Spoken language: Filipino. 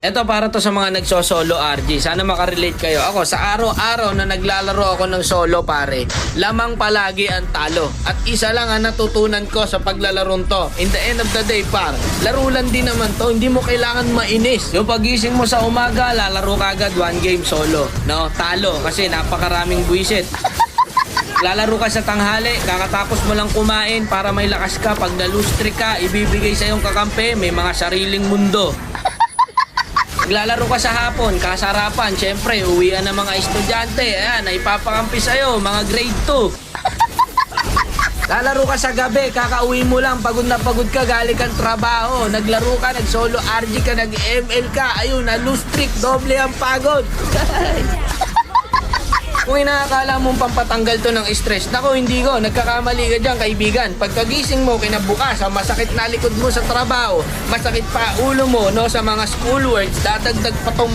Ito para to sa mga nagsosolo RG. Sana makarelate kayo. Ako sa araw-araw na naglalaro ako ng solo pare, lamang palagi ang talo. At isa lang ang natutunan ko sa paglalarong to. In the end of the day par, laro lang din naman to. Hindi mo kailangan mainis. Yung pagising mo sa umaga, lalaro ka agad one game solo. No, talo kasi napakaraming buwisit. Lalaro ka sa tanghali, kakatapos mo lang kumain para may lakas ka. Pag na-lose streak ka, ibibigay sa iyong kakampi, may mga sariling mundo. Naglalaro ka sa hapon, kasarapan, syempre, uwian ng mga estudyante, ayan, ipapakampi sa'yo, mga grade 2. Lalaro ka sa gabi, kakauwi mo lang, pagod na pagod ka, galing kang trabaho, naglaro ka, nag-solo RG ka, nag-ML ka, ayun, na-lose streak, doble ang pagod. Kung inaakala mong pampatanggal to ng stress, nako hindi ko, nagkakamali ka dyan kaibigan. Pagkagising mo kinabukasan, masakit na likod mo sa trabaho, masakit pa ulo mo no, sa mga schoolworks, dadagdag pa tong